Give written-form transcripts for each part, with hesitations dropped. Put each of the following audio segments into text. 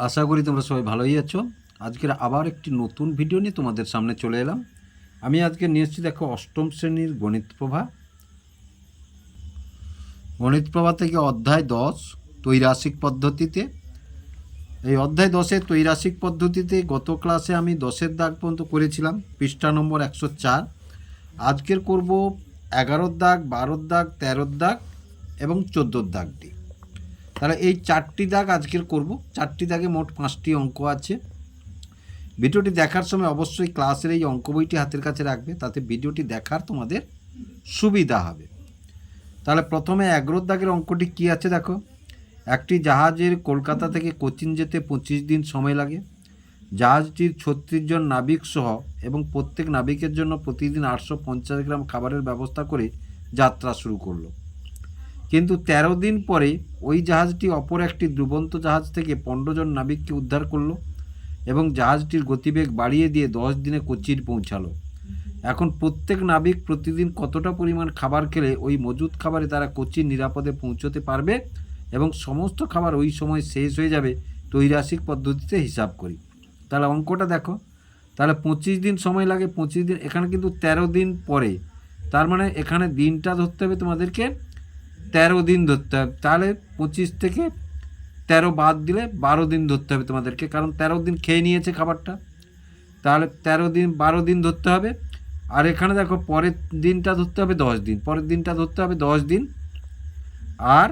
আশা করি তোমরা সবাই ভালোই আছো। আজকের আবার একটি নতুন ভিডিও নিয়ে তোমাদের সামনে চলে এলাম। আমি আজকে নিয়ে এসেছি দেখো অষ্টম শ্রেণীর গণিত প্রভা থেকে অধ্যায় 10 ত্রৈরাশিক পদ্ধতিতে। এই অধ্যায় 10-এর ত্রৈরাশিক পদ্ধতিতে গত ক্লাসে আমি 10-এর দাগ পর্যন্ত করেছিলাম, পৃষ্ঠা নম্বর 104। আজকের করব 11-র দাগ, 12-র দাগ, 13-র দাগ এবং 14-র দাগটি। তাহলে এই 4টি দাগ আজকের করব। 4টি দাগে মোট 5টি অঙ্ক আছে। ভিডিওটি দেখার সময় অবশ্যই ক্লাসের এই অঙ্ক বইটি হাতের কাছে রাখবে, তাতে ভিডিওটি দেখার তোমাদের সুবিধা হবে। তাহলে প্রথমে 11 দাগের অঙ্কটি কি আছে দেখো। একটি জাহাজের কলকাতা থেকে কোচিন যেতে 25 দিন সময় লাগে। জাহাজটির 36 জন নাবিক সহ এবং প্রত্যেক নাবিকের জন্য প্রতিদিন 850 গ্রাম খাবারের ব্যবস্থা করে যাত্রা শুরু করলো। কিন্তু 13 দিন পরে ওই জাহাজটি অপর একটি ডুবন্ত জাহাজ থেকে 15 জন নাবিককে উদ্ধার করলো এবং জাহাজটির গতিবেগ বাড়িয়ে দিয়ে 10 দিনে কোচিন পৌঁছালো। এখন প্রত্যেক নাবিক প্রতিদিন কতটা পরিমাণ খাবার খেলে ওই মজুদ খাবারে তারা কোচিন নিরাপদে পৌঁছতে পারবে এবং সমস্ত খাবার ওই সময় শেষ হয়ে যাবে ত্রৈরাশিক পদ্ধতিতে হিসাব করি। তাহলে অঙ্কটা দেখো। তাহলে 25 দিন সময় লাগে। 25 দিন, এখানে কিন্তু 13 দিন পরে, তার মানে এখানে দিনটা ধরতে হবে তোমাদেরকে 13 দিন ধরতে হবে। তাহলে 25 থেকে 13 বাদ দিলে 12 দিন ধরতে হবে তোমাদেরকে, কারণ 13 দিন খেয়ে নিয়েছে খাবারটা। তাহলে 13 দিন 12 দিন ধরতে হবে। আর এখানে দেখো পরের দিনটা ধরতে হবে 10 দিন, পরের দিনটা ধরতে হবে 10 দিন। আর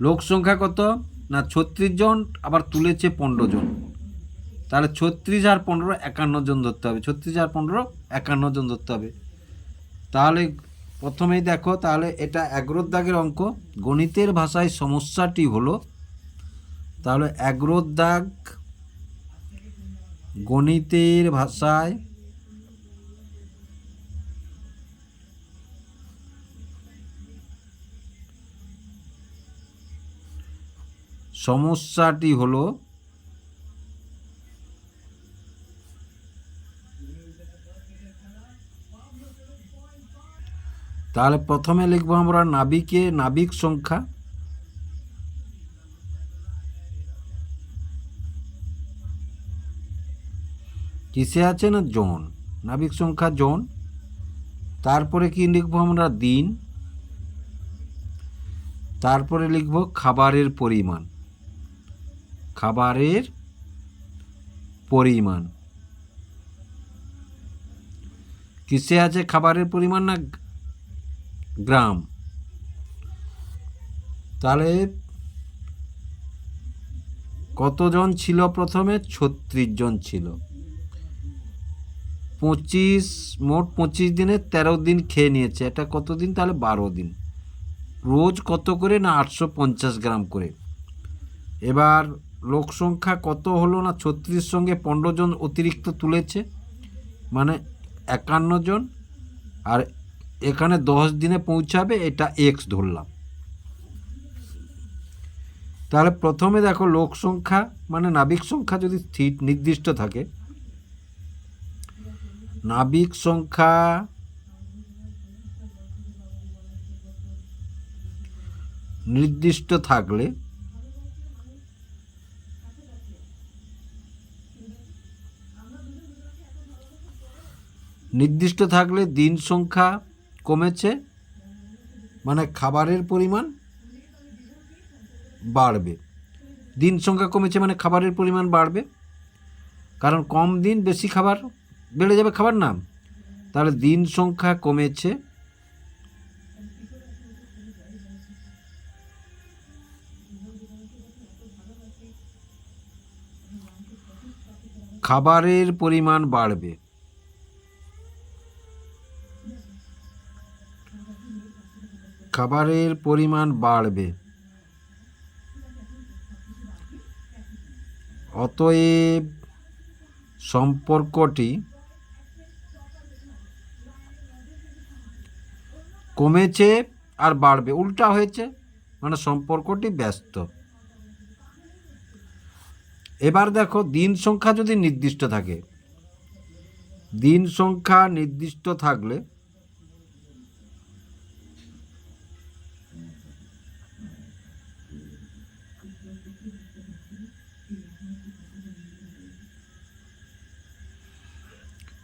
লোক সংখ্যা কত না 36 জন, আবার তুলেছে 15 জন। তাহলে 36 আর 15 51 জন ধরতে হবে। 36 আর 15 51 জন ধরতে হবে। তাহলে প্রথমেই দেখো, তাহলে এটা 11 দাগের অঙ্ক। গণিতের ভাষায় সমস্যাটি হলো, তাহলে 11 দাগ গণিতের ভাষায় সমস্যাটি হলো তাহলে প্রথমে লিখবো আমরা নাবিক সংখ্যা। কিসে আছে না জন, নাবিক সংখ্যা জন। তারপরে কি লিখবো আমরা দিন। তারপরে লিখবো খাবারের পরিমাণ। কিসে আছে খাবারের পরিমাণ না গ্রাম। তাহলে কতজন ছিল প্রথমে? 36 জন ছিল। মোট 25 দিনে 13 দিন খেয়ে নিয়েছে, এটা কত দিন? তাহলে 12 দিন। রোজ কত করে না 850 গ্রাম করে। এবার লোক সংখ্যা কত হলো না 36 সঙ্গে 15 জন অতিরিক্ত তুলেছে, মানে 51 জন। আর এখানে 10 দিনে পৌঁছাবে, এটা এক্স ধরলাম। তাহলে প্রথমে দেখো লোক সংখ্যা মানে নাবিক সংখ্যা যদি নির্দিষ্ট থাকে, নাবিক সংখ্যা নির্দিষ্ট থাকলে দিন সংখ্যা কমেছে, মানে খাবারের পরিমাণ বাড়বে। দিন সংখ্যা কমেছে মানে খাবারের পরিমাণ বাড়বে, কারণ কম দিন বেশি খাবার, বেড়ে যাবে খাবার না। তাহলে দিন সংখ্যা কমেছে, খাবারের পরিমাণ বাড়বে। অতএব সম্পর্কটি কমেছে আর বাড়বে, উল্টা হয়েছে, মানে সম্পর্কটি ব্যস্ত। এবার দেখো দিন সংখ্যা যদি নির্দিষ্ট থাকে, দিন সংখ্যা নির্দিষ্ট থাকলে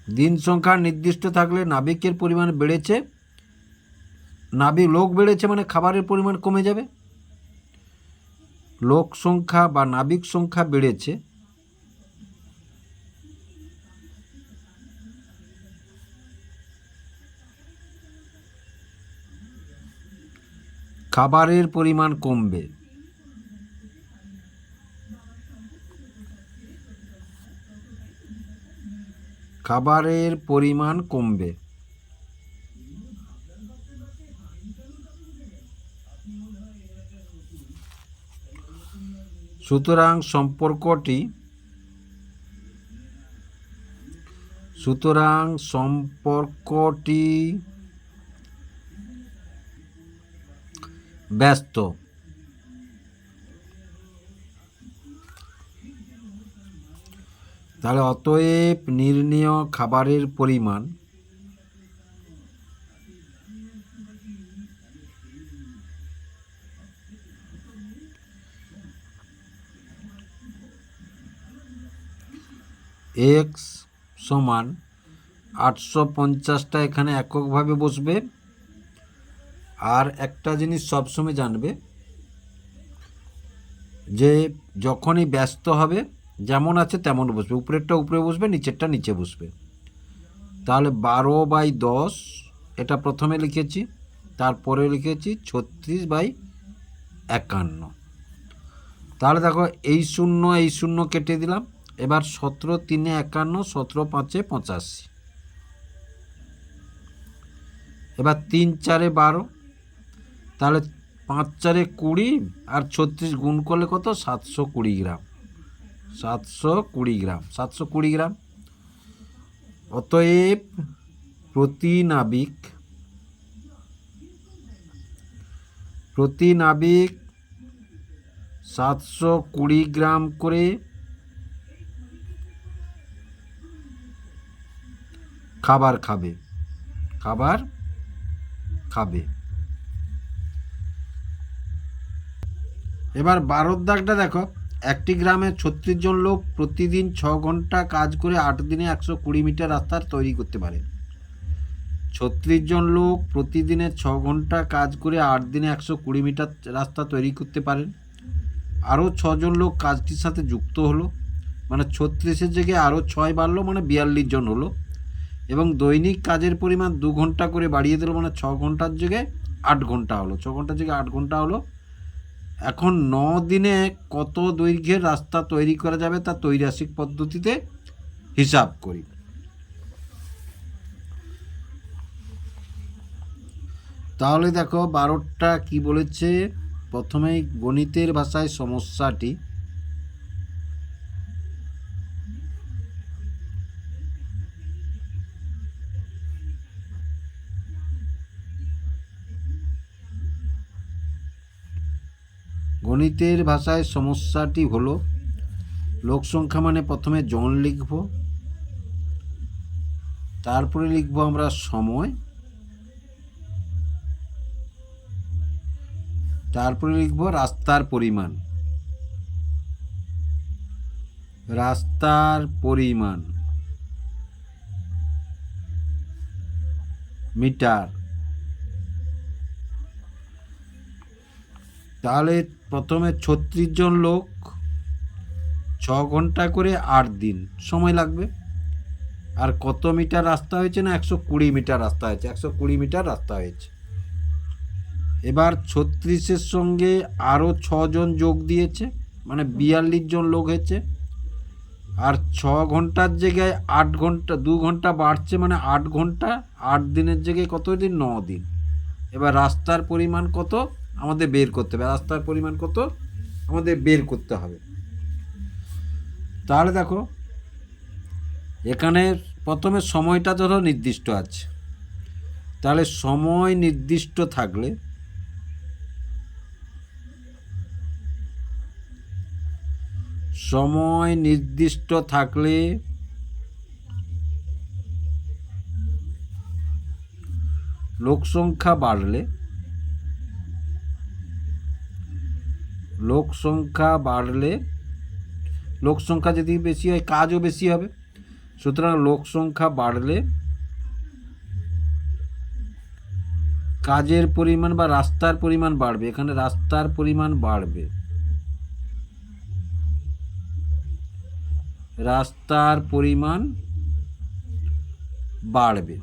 দিন সংখ্যা নির্দিষ্ট থাকলে নাবিকের পরিমাণ বেড়েছে, লোক বেড়েছে মানে খাবারের পরিমাণ কমে যাবে। লোক সংখ্যা বা নাবিক সংখ্যা বেড়েছে, খাবারের পরিমাণ কমবে। খাবারের পরিমাণ কমবে। সুতরাং সম্পর্কটি ব্যস্ত। তাহলে অতএব নির্ণেয় খাবারের পরিমাণ x সমান 850টা এখানে এককভাবে বসবে। আর একটা জিনিস সবসময় জানবে যে যখনই ব্যস্ত হবে যেমন আছে তেমন বসবে, উপরেরটা উপরে বসবে, নিচেরটা নিচে বসবে। তাহলে 12/10 এটা প্রথমে লিখেছি, তারপরে লিখেছি 36/51। তাহলে দেখো এই শূন্য কেটে দিলাম। এবার 17 3 51, 17 5 85। এবার 3 4 12, তাহলে 5 4 20 আর 36 গুণ করলে কত? 720 গ্রাম। 720 গ্রাম। অতএব প্রতি নাবিক 720 গ্রাম করে খাবার খাবে। এবার 12 দাগটা দেখো, একটি গ্রামে 36 জন লোক প্রতিদিন 6 ঘন্টা কাজ করে 8 দিনে 120 মিটার রাস্তা তৈরি করতে পারে। 36 জন লোক প্রতিদিনে 6 ঘন্টা কাজ করে 8 দিনে 120 মিটার রাস্তা তৈরি করতে পারেন। আরও 6 জন লোক কাজটির সাথে যুক্ত হলো, মানে 36-এর জায়গায় আরও 6 বাড়লো, মানে 42 জন হলো। এবং দৈনিক কাজের পরিমাণ 2 ঘন্টা করে বাড়িয়ে দিল, মানে 6 ঘন্টার জায়গায় 8 ঘন্টা হলো। 6 ঘন্টার জায়গায় 8 ঘন্টা হলো। এখন 9 দিনে কত দৈর্ঘ্যের রাস্তা তৈরি করা যাবে তা ত্রৈরাসিক পদ্ধতিতে হিসাব করি। তাহলে দেখো 12টা কি বলেছে, প্রথমেই গণিতের ভাষায় সমস্যাটি। গণিতের ভাষায় সমস্যাটি হলো, লোক সংখ্যা মানে প্রথমে জন লিখব, তারপরে লিখব আমরা সময়, তারপরে লিখব রাস্তার পরিমাণ মিটার। তাহলে প্রথমে 36 জন লোক 6 ঘন্টা করে 8 দিন সময় লাগবে। আর কত মিটার রাস্তা হয়েছে? না 120 মিটার রাস্তা হয়েছে। 120 মিটার রাস্তা হয়েছে। এবার 36-এর সঙ্গে আরও 6 জন যোগ দিয়েছে, মানে 42 জন লোক হয়েছে। আর 6 ঘন্টার জায়গায় 8 ঘন্টা, 2 ঘন্টা বাড়ছে, মানে 8 ঘন্টা। 8 দিনের জায়গায় কত দিন? 9 দিন। এবার রাস্তার পরিমাণ কত আমাদের বের করতে হবে। রাস্তার পরিমাণ কত আমাদের বের করতে হবে। তাহলে দেখো এখানে প্রথমে সময়টা ধরো নির্দিষ্ট আছে। তাহলে সময় নির্দিষ্ট থাকলে লোক সংখ্যা বাড়লে লোক সংখ্যা যদি বেশি হয় কাজও বেশি হবে। সুতরাং লোক সংখ্যা বাড়লে কাজের পরিমাণ বা রাস্তার পরিমাণ বাড়বে। এখানে রাস্তার পরিমাণ বাড়বে, রাস্তার পরিমাণ বাড়বে।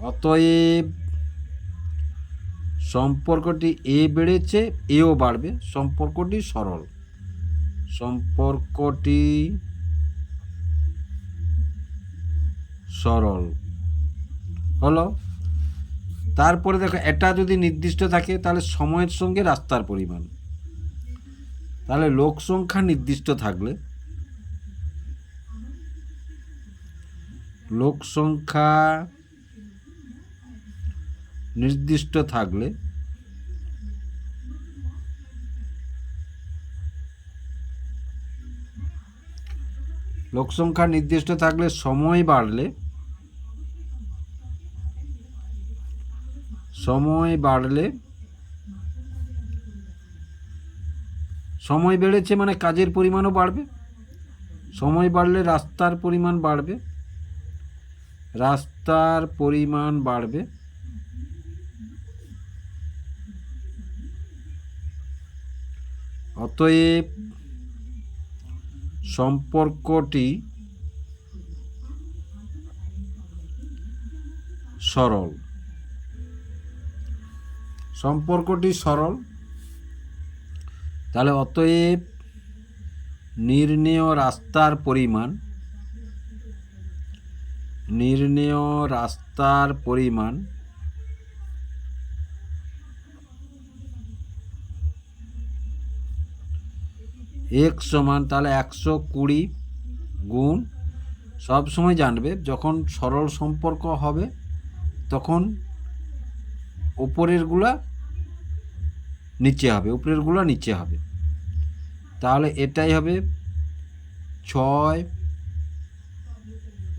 অতএব সম্পর্কটি এ বেড়েছে, এও বাড়বে, সম্পর্কটি সরল। সম্পর্কটি সরল হলো। তারপরে দেখো, এটা যদি নির্দিষ্ট থাকে তাহলে সময়ের সঙ্গে রাস্তার পরিমাণ, তাহলে লোক সংখ্যা নির্দিষ্ট থাকলে, লোক সংখ্যা নির্দিষ্ট থাকলে লোক সংখ্যা নির্দিষ্ট থাকলে সময় বাড়লে, সময় বাড়লে, সময় বেড়েছে মানে কাজের পরিমাণও বাড়বে। সময় বাড়লে রাস্তার পরিমাণ বাড়বে, রাস্তার পরিমাণ বাড়বে। অতএব সম্পর্কটি সরল। সম্পর্কটি সরল, তাহলে অতএব নির্ণেয় রাস্তার পরিমাণ, নির্ণেয় রাস্তার পরিমাণ এক সমান, তাহলে 120 গুণ, সবসময় জানবে যখন সরল সম্পর্ক হবে তখন উপরেরগুলা নিচে হবে, উপরেরগুলা নিচে হবে। তাহলে এটাই হবে 6,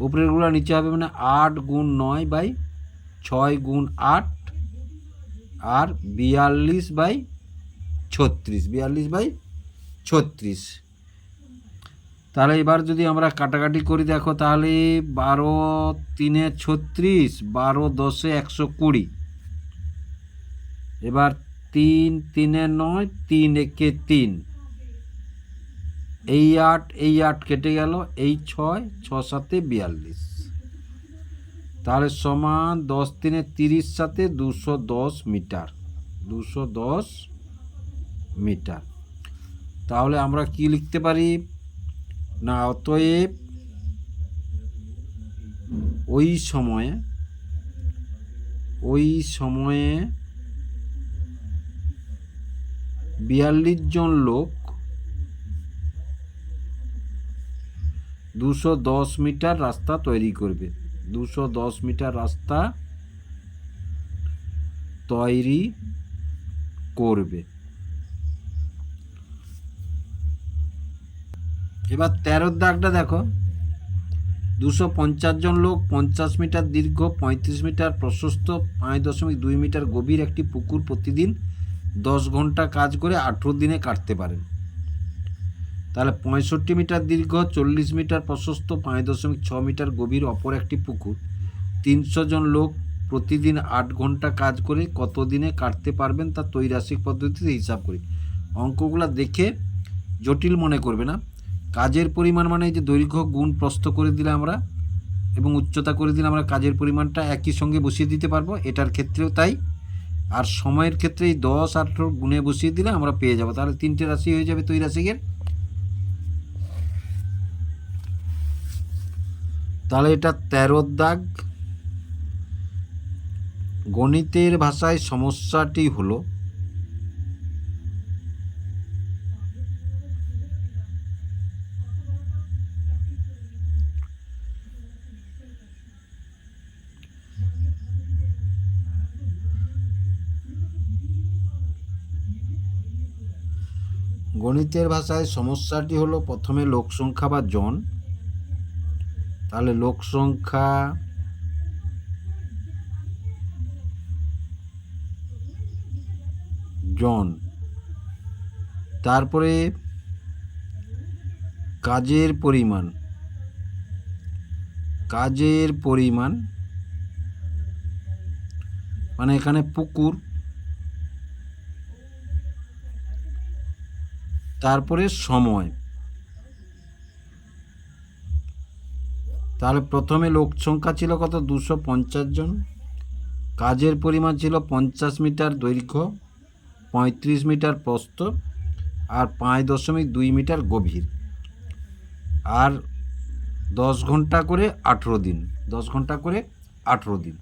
উপরেরগুলা নিচে হবে মানে 8 গুণ 9 বাই 6 গুণ 8 আর 42 বাই 36, 42 বাই 36। তাহলে এবার যদি আমরা কাটাকাটি করি, দেখো তাহলে 12 3 36, 12 10 120। এবার 3 3 9, 3 1 3, এই 8 এই 8 কেটে গেল, এই 6 6 7 42। তাহলে সমান 10 3 30 সাথে 210 মিটার, 210 মিটার। তাহলে আমরা কি লিখতে পারি না, অতএব ওই সময়ে 42 জন লোক 210 মিটার রাস্তা তৈরি করবে, 210 মিটার রাস্তা তৈরি করবে। এবার 13 দাগটা দেখো, 250 জন লোক 50 মিটার দীর্ঘ, 35 মিটার প্রশস্ত, 5.2 মিটার গভীর একটি পুকুর প্রতিদিন 10 ঘন্টা কাজ করে 18 দিনে কাটতে পারেন। তাহলে 65 মিটার দীর্ঘ, 40 মিটার প্রশস্ত, 5.6 মিটার গভীর অপর একটি পুকুর 300 জন লোক প্রতিদিন 8 ঘন্টা কাজ করে কত দিনে কাটতে পারবেন তা ত্রৈরাসিক পদ্ধতিতে হিসাব করি। অঙ্কগুলো দেখে জটিল মনে করবে না। কাজের পরিমাণ মানে যে দৈর্ঘ্য গুণ প্রস্থ করে দিলে আমরা এবং উচ্চতা করে দিলে আমরা কাজের পরিমাণটা একই সঙ্গে বসিয়ে দিতে পারবো, এটার ক্ষেত্রেও তাই। আর সময়ের ক্ষেত্রে এই 10 18 গুণে বসিয়ে দিলে আমরা পেয়ে যাব। তাহলে 3টে রাশি হয়ে যাবে ত্রৈরাসিকের। তাহলে এটা 13 দাগ। গণিতের ভাষায় সমস্যাটি হলো প্রথমে লোক সংখ্যা বা জন। তাহলে লোক সংখ্যা জন, তারপরে কাজের পরিমাণ মানে এখানে পুকুর, তারপরে সময়। তাহলে প্রথমে লোক সংখ্যা ছিল কত? 250 জন। কাজের পরিমাণ ছিল 50 মিটার দৈর্ঘ্য, 35 মিটার প্রস্থ আর 5.2 মিটার গভীর। আর 10 ঘন্টা করে 18 দিন, 10 ঘন্টা করে 18 দিন।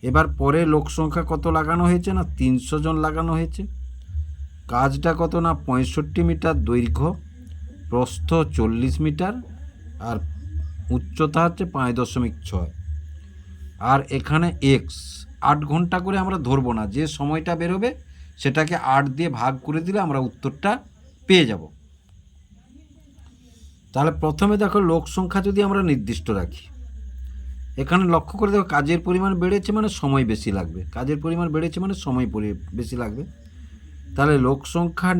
এবার পরে লোক সংখ্যা কত লাগানো হয়েছে? না 300 জন লাগানো হয়েছে। কাজটা কত? না 65 মিটার দৈর্ঘ্য, প্রস্থ 40 মিটার আর উচ্চতা হচ্ছে 5.6। আর এখানে এক্স 8 ঘন্টা করে আমরা ধরবো না, যে সময়টা বেরোবে সেটাকে 8 দিয়ে ভাগ করে দিলে আমরা উত্তরটা পেয়ে যাব। তাহলে প্রথমে দেখো লোক সংখ্যা যদি আমরা নির্দিষ্ট রাখি, এখানে লক্ষ্য করে দেখো কাজের পরিমাণ বেড়েছে মানে সময় বেশি লাগবে, কাজের পরিমাণ বেড়েছে মানে সময় বেশি লাগবে। তাহলে লোক সংখ্যা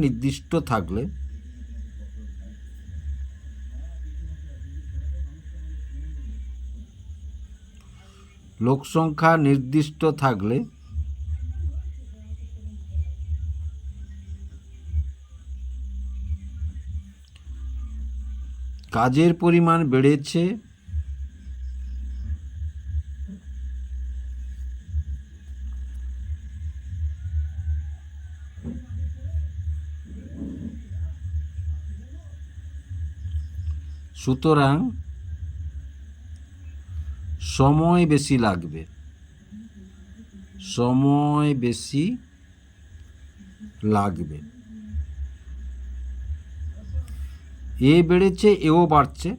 নির্দিষ্ট থাকলে কাজের পরিমাণ বেড়েছে সুতরাং সময় বেশি লাগবে, এ বেড়েছে এও বাড়ছে,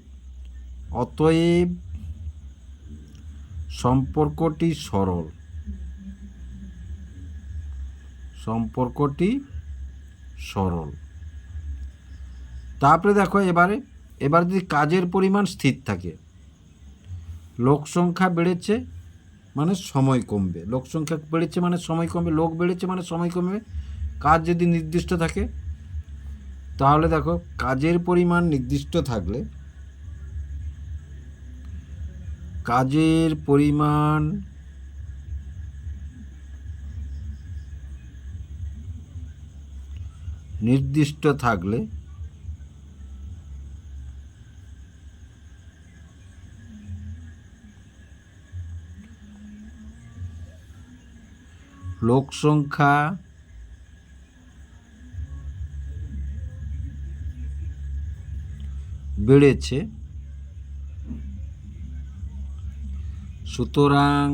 অতএব সম্পর্কটি সরল। তারপরে দেখো এবার যদি কাজের পরিমাণ স্থির থাকে, লোক সংখ্যা বেড়েছে মানে সময় কমবে, লোক সংখ্যা বেড়েছে মানে সময় কমবে, লোক বেড়েছে মানে সময় কমবে। কাজ যদি নির্দিষ্ট থাকে, তাহলে দেখো কাজের পরিমাণ নির্দিষ্ট থাকলে লোক সংখ্যা বেড়েছে, সুতরাং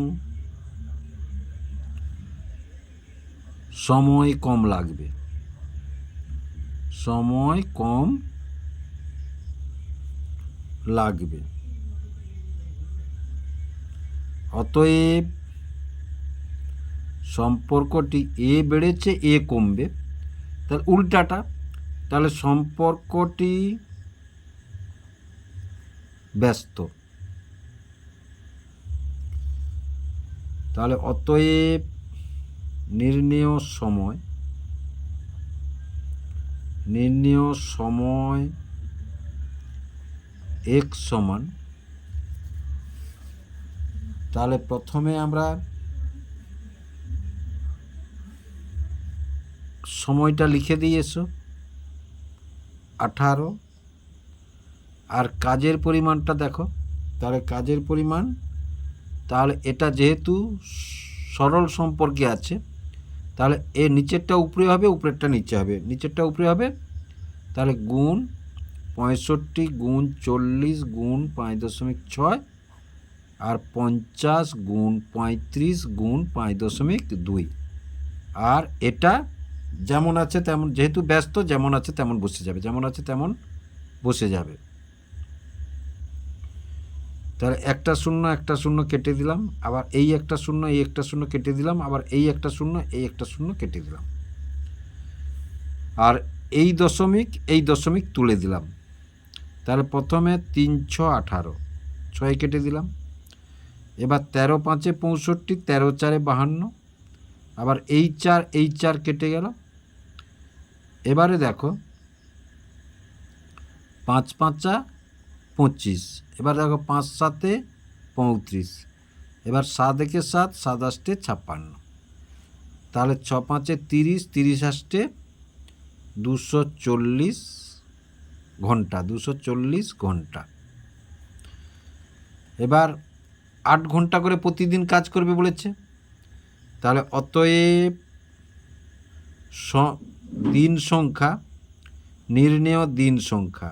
সময় কম লাগবে, অতএব সম্পর্কটি এ বেড়েছে এ কমবে। তাহলে উল্টাটা, তাহলে সম্পর্কটি ব্যস্ত। তাহলে অতএব নির্ণেয় সময় x সমান, তাহলে প্রথমে আমরা সময়টা লিখে দিয়ে এসো 18, আর কাজের পরিমাণটা দেখো, তাহলে কাজের পরিমাণ, তাহলে এটা যেহেতু সরল সম্পর্কে আছে, তাহলে এর নিচেরটা উপরে হবে, উপরেরটা নিচে হবে, নিচেরটা উপরে হবে। তাহলে গুণ 65 গুণ 40 গুণ 5.6 আর 50 গুণ 35 গুণ 5.2। আর এটা যেমন আছে তেমন, যেহেতু ব্যস্ত, যেমন আছে তেমন বসে যাবে, তাহলে একটা শূন্য কেটে দিলাম, আবার এই একটা শূন্য কেটে দিলাম, আবার এই একটা শূন্য কেটে দিলাম, আর এই দশমিক তুলে দিলাম। তাহলে প্রথমে 3 6 18, 6 কেটে দিলাম। এবার 13 5 65, 13 4 52, আবার এই 4 কেটে গেল। এবারে দেখো 5 5 25, এবার দেখো 5 7 35, এবার 7 1 7, 7 8 56, তাহলে 6 5 30, 30 8 240 ঘন্টা, 240 ঘন্টা। এবার 8 ঘন্টা করে প্রতিদিন কাজ করবে বলেছে, তাহলে অতএব দিন সংখ্যা, নির্ণেয় দিন সংখ্যা,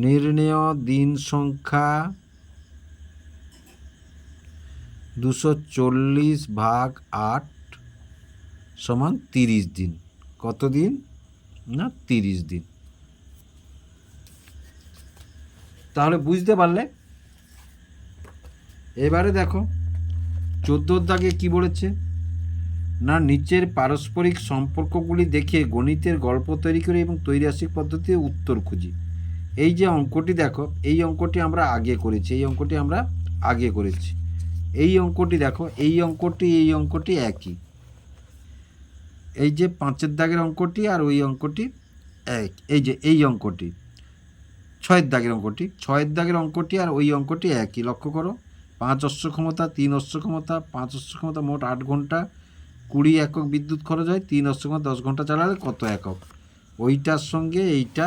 নির্ণেয় দিন সংখ্যা 240 ভাগ 8 সমান 30 দিন। কত দিন না 30 দিন। তাহলে বুঝতে পারলে। এবারে দেখো 14 দাগে কি বলেছে না, নিচের পারস্পরিক সম্পর্কগুলি দেখে গণিতের গল্প তৈরি করে এবং ত্রৈরাসিক পদ্ধতিতে উত্তর খুঁজি। এই যে অঙ্কটি দেখো, এই অঙ্কটি আমরা আগে করেছি, এই অঙ্কটি আমরা আগে করেছি। এই অঙ্কটি দেখো, এই অঙ্কটি একই। এই যে 5 দাগের অঙ্কটি আর ওই অঙ্কটি এক। এই যে এই অঙ্কটি 6 দাগের অঙ্কটি, 6 দাগের অঙ্কটি আর ওই অঙ্কটি একই। লক্ষ্য করো, 5 অশ্ব ক্ষমতা, 3 অশ্ব ক্ষমতা, 5 অশ্ব ক্ষমতা, মোট 8 ঘন্টা, 20 একক বিদ্যুৎ খরচ হয়, 3 অশ্ব ক্ষমতা 10 ঘন্টা চালালে কত একক। ওইটার সঙ্গে এইটা,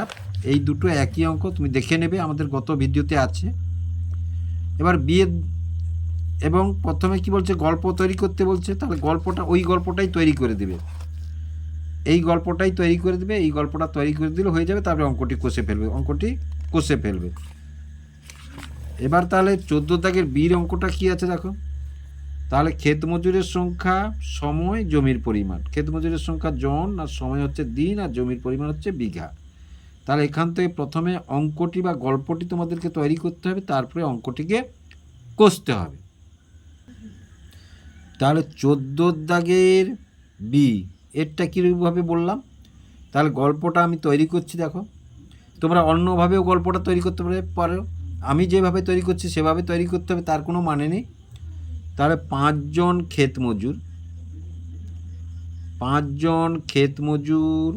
এই দুটো একই অঙ্ক, তুমি দেখে নেবে, আমাদের গত ভিডিওতে আছে। এবার বিয়ে এবং প্রথমে কি বলছে, গল্প তৈরি করতে বলছে, তাহলে গল্পটা ওই গল্পটাই তৈরি করে দেবে, এই গল্পটাই তৈরি করে দেবে, এই গল্পটা তৈরি করে দিলে হয়ে যাবে। তারপরে অঙ্কটি কষে ফেলবে, অঙ্কটি কষে ফেলবে। এবার তাহলে 14 দাগের বীর অঙ্কটা কি আছে দেখো, তাহলে ক্ষেত মজুরের সংখ্যা, সময়, জমির পরিমাণ। ক্ষেত মজুরের সংখ্যা জন, আর সময় হচ্ছে দিন, আর জমির পরিমাণ হচ্ছে বিঘা। তাহলে এখান থেকে প্রথমে অঙ্কটি বা গল্পটি তোমাদেরকে তৈরি করতে হবে, তারপরে অঙ্কটিকে কষতে হবে। তাহলে 14 দাগের বি, এরটা কীভাবে বললাম, তাহলে গল্পটা আমি তৈরি করছি। দেখো, তোমরা অন্যভাবেও গল্পটা তৈরি করতে পারো, আমি যেভাবে তৈরি করছি সেভাবে তৈরি করতে হবে, তার কোনো মানে নেই। তাহলে 5 জন ক্ষেত মজুর, 5 জন ক্ষেত মজুর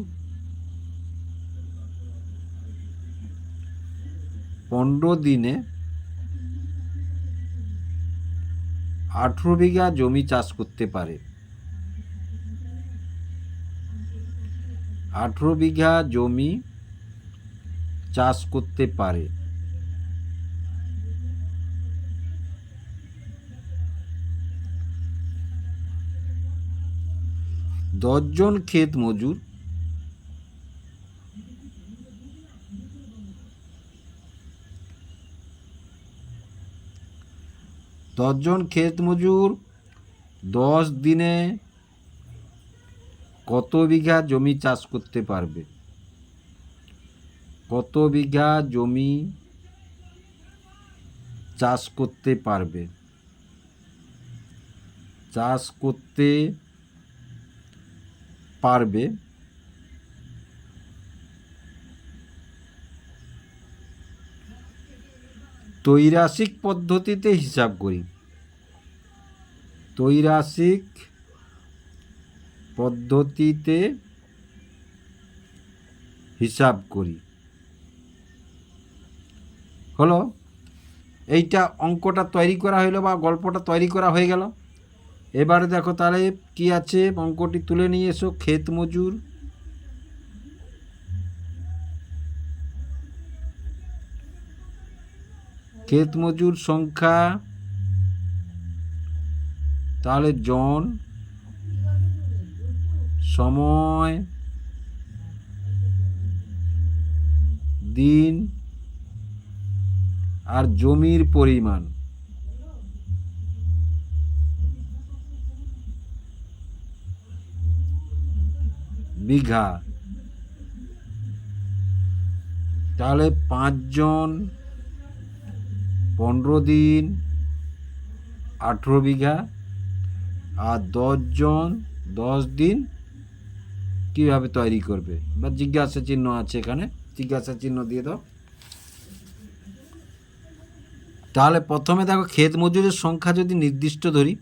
15 দিনে 18 বিঘা জমি চাষ করতে পারে। 18 বিঘা জমি চাষ করতে পারে। দশজন ক্ষেত মজুর 10 দিনে কত বিঘা জমি চাষ করতে পারবে, কত বিঘা জমি চাষ করতে পারবে, চাষ করতে পারবে। ত্রৈরাসিক পদ্ধতিতে হিসাব করি, ত্রৈরাসিক পদ্ধতিতে হিসাব করি। হলো, এইটা অঙ্কটা তৈরি করা হইলো বা গল্পটা তৈরি করা হয়ে গেল। এবারে দেখো তাহলে কি আছে, অঙ্কটি তুলে নিয়ে এসো। ক্ষেত মজুর, ক্ষেত মজুর সংখ্যা, তাহলে জন, সময়, দিন, আর জমির পরিমাণ। বিঘা। তাহলে 5 জন 15 দিন 18 বিঘা, আর 10 জন 10 দিন কীভাবে তৈরি করবে, বা জিজ্ঞাসা চিহ্ন আছে এখানে, জিজ্ঞাসা চিহ্ন দিয়ে দাও। তাহলে প্রথমে দেখো, ক্ষেত মজুরের সংখ্যা যদি নির্দিষ্ট ধরি,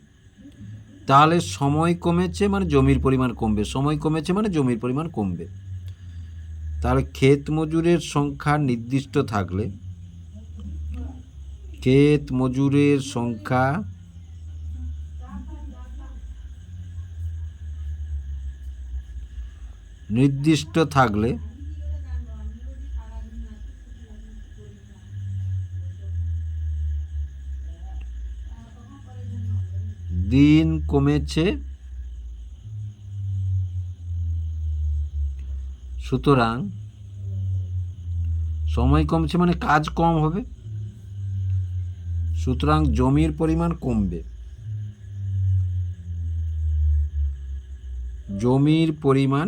তাহলে সময় কমেছে মানে জমির পরিমাণ কমবে, সময় কমেছে মানে জমির পরিমাণ কমবে। তাহলে ক্ষেত মজুরের সংখ্যা নির্দিষ্ট থাকলে ক্ষেত মজুরের সংখ্যা নির্দিষ্ট থাকলে দিন কমেছে, সুতরাং সময় কমছে মানে কাজ কম হবে, সুতরাং জমির পরিমাণ কমবে। জমির পরিমাণ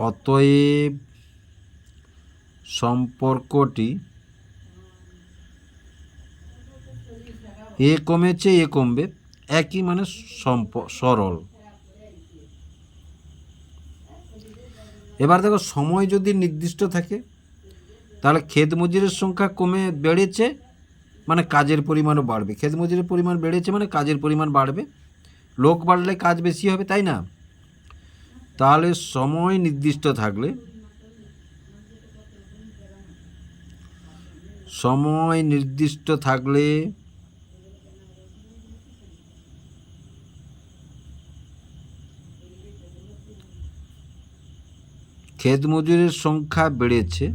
অতএব সম্পর্কটি এ কমেছে এ কমবে, একই মানে সরল। এবার দেখো সময় যদি নির্দিষ্ট থাকে তাহলে ক্ষেত মজুরের সংখ্যা কমে বেড়েছে মানে কাজের পরিমাণও বাড়বে। ক্ষেত মজুরের পরিমাণ বেড়েছে মানে কাজের পরিমাণ বাড়বে, লোক বাড়লে কাজ বেশি হবে, তাই না? তাহলে সময় নির্দিষ্ট থাকলে ক্ষেত মজুরের সংখ্যা বেড়েছে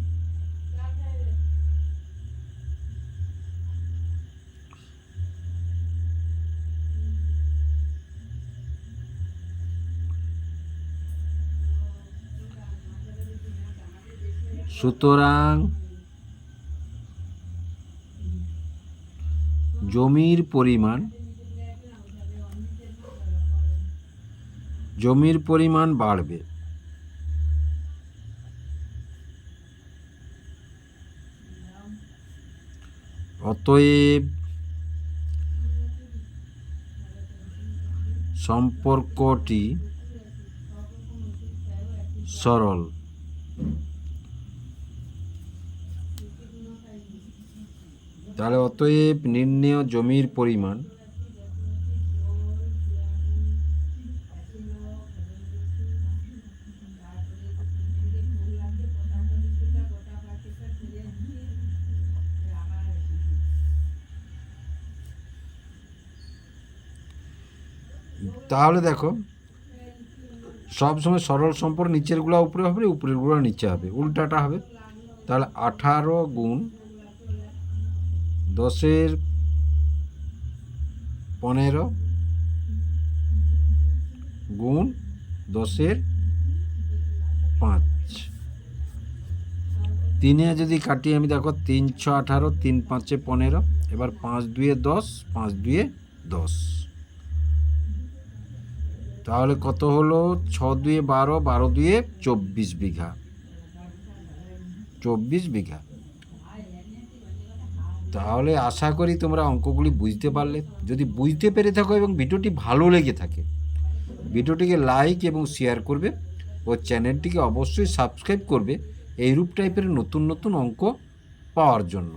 সুতরাং জমির পরিমাণ বাড়বে। অতএব সম্পর্কটি সরল। তাহলে অতএব নির্ণেয় জমির পরিমাণ তাহলে দেখো সবসময় সরল সম্পর্ক নিচেরগুলো উপরে হবে, উপরেরগুলো নিচে হবে, উল্টাটা হবে। তাহলে 18 গুণ 10-এর 15 গুণ 10-এর 5। 3-এ যদি কাটি আমি দেখো 3 × 6 = 18, 3 × 5 = 15, এবার 5 × 2 = 10, 5 × 2 = 10। তাহলে কত হলো? 6 × 2 = 12, 12 × 2 = 24 বিঘা। 24 বিঘা। তাহলে আশা করি তোমরা অঙ্কগুলি বুঝতে পারলে। যদি বুঝতে পেরে থাকো এবং ভিডিওটি ভালো লেগে থাকে, ভিডিওটিকে লাইক এবং শেয়ার করবে ও চ্যানেলটিকে অবশ্যই সাবস্ক্রাইব করবে এইরূপ টাইপের নতুন নতুন অঙ্ক পাওয়ার জন্য।